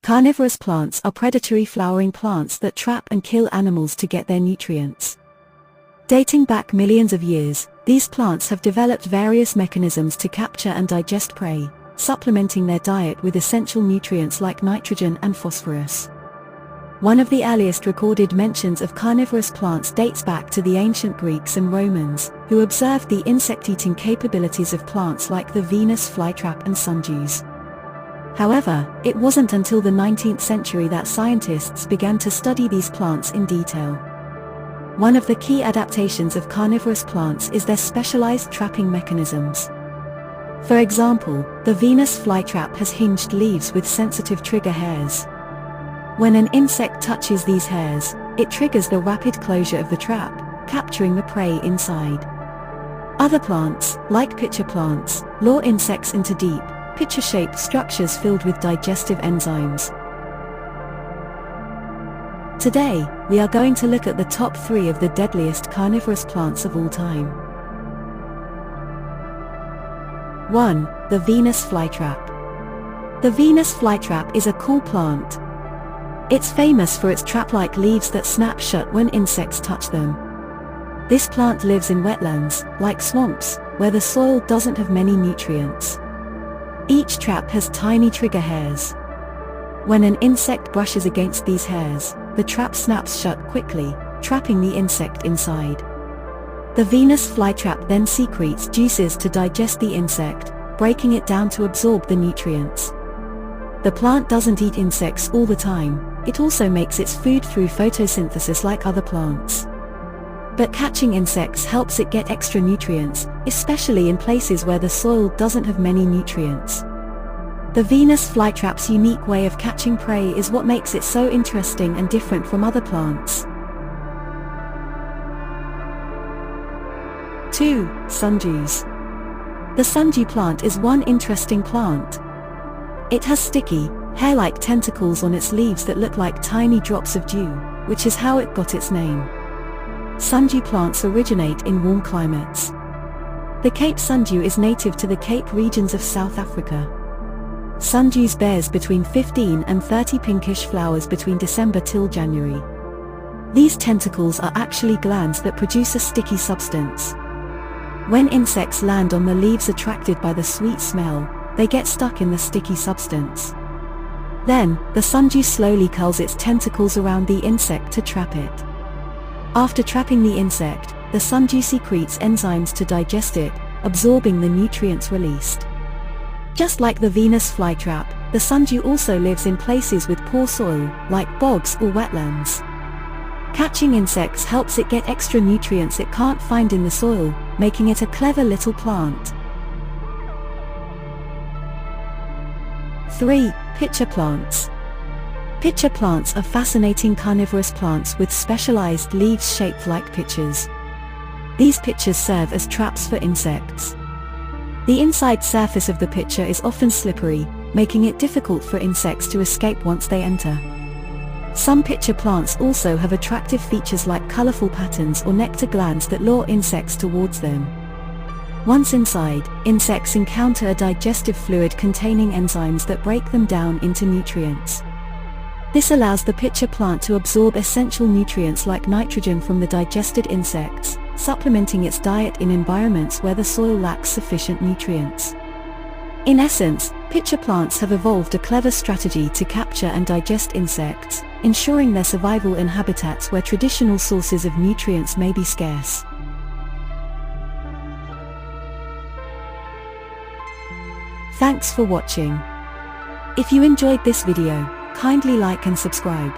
Carnivorous plants are predatory flowering plants that trap and kill animals to get their nutrients. Dating back millions of years, these plants have developed various mechanisms to capture and digest prey, supplementing their diet with essential nutrients like nitrogen and phosphorus. One of the earliest recorded mentions of carnivorous plants dates back to the ancient Greeks and Romans, who observed the insect-eating capabilities of plants like the Venus flytrap and Sundews. However, it wasn't until the 19th century that scientists began to study these plants in detail. One of the key adaptations of carnivorous plants is their specialized trapping mechanisms. For example, the Venus flytrap has hinged leaves with sensitive trigger hairs. When an insect touches these hairs, it triggers the rapid closure of the trap, capturing the prey inside. Other plants, like pitcher plants, lure insects into deep, pitcher-shaped structures filled with digestive enzymes. Today, we are going to look at the top 3 of the deadliest carnivorous plants of all time. 1. The Venus flytrap. The Venus flytrap is a cool plant. It's famous for its trap-like leaves that snap shut when insects touch them. This plant lives in wetlands, like swamps, where the soil doesn't have many nutrients. Each trap has tiny trigger hairs. When an insect brushes against these hairs, the trap snaps shut quickly, trapping the insect inside. The Venus flytrap then secretes juices to digest the insect, breaking it down to absorb the nutrients. The plant doesn't eat insects all the time, it also makes its food through photosynthesis like other plants. But catching insects helps it get extra nutrients, especially in places where the soil doesn't have many nutrients. The Venus flytrap's unique way of catching prey is what makes it so interesting and different from other plants. 2. Sundews. The sundew plant is one interesting plant. It has sticky, hair-like tentacles on its leaves that look like tiny drops of dew, which is how it got its name. Sundew plants originate in warm climates. The Cape sundew is native to the Cape regions of South Africa. Sundews bears between 15 and 30 pinkish flowers between December till January. These tentacles are actually glands that produce a sticky substance. When insects land on the leaves attracted by the sweet smell, they get stuck in the sticky substance. Then, the sundew slowly curls its tentacles around the insect to trap it. After trapping the insect, the sundew secretes enzymes to digest it, absorbing the nutrients released. Just like the Venus flytrap, the sundew also lives in places with poor soil, like bogs or wetlands. Catching insects helps it get extra nutrients it can't find in the soil, making it a clever little plant. 3. Pitcher plants. Pitcher plants are fascinating carnivorous plants with specialized leaves shaped like pitchers. These pitchers serve as traps for insects. The inside surface of the pitcher is often slippery, making it difficult for insects to escape once they enter. Some pitcher plants also have attractive features like colorful patterns or nectar glands that lure insects towards them. Once inside, insects encounter a digestive fluid containing enzymes that break them down into nutrients. This allows the pitcher plant to absorb essential nutrients like nitrogen from the digested insects, supplementing its diet in environments where the soil lacks sufficient nutrients. In essence, pitcher plants have evolved a clever strategy to capture and digest insects, ensuring their survival in habitats where traditional sources of nutrients may be scarce. Thanks for watching. If you enjoyed this video, kindly like and subscribe.